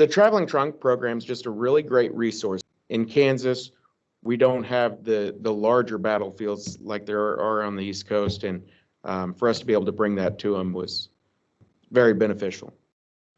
The traveling trunk program is just a really great resource. In Kansas, we don't have the larger battlefields like there are on the East Coast, and for us to be able to bring that to them was very beneficial.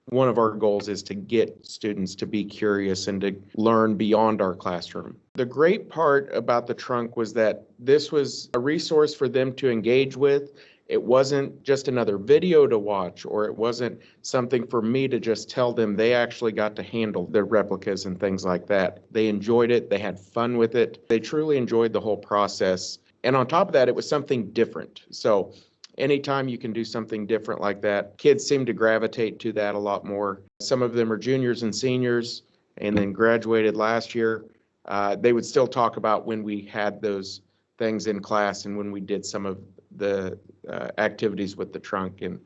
One of our goals is to get students to be curious and to learn beyond our classroom. The great part about the trunk was that this was a resource for them to engage with. It wasn't just another video to watch, or it wasn't something for me to just tell them. They actually got to handle their replicas and things like that. They enjoyed it. They had fun with it. They truly enjoyed the whole process. And on top of that, it was something different. So anytime you can do something different like that, kids seem to gravitate to that a lot more. Some of them are juniors and seniors and then graduated last year. They would still talk about when we had those things in class and when we did some of the activities with the trunk, and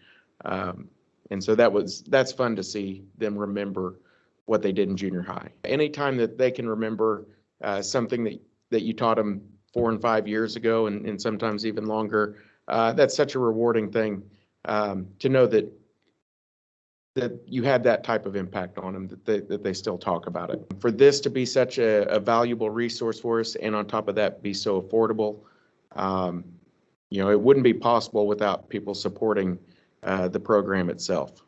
so that's fun to see them remember what they did in junior high. Anytime that they can remember something that you taught them 4 and 5 years ago, and sometimes even longer, that's such a rewarding thing to know that you had that type of impact on them, that they still talk about it. For this to be such a valuable resource for us, and on top of that be so affordable, it wouldn't be possible without people supporting the program itself.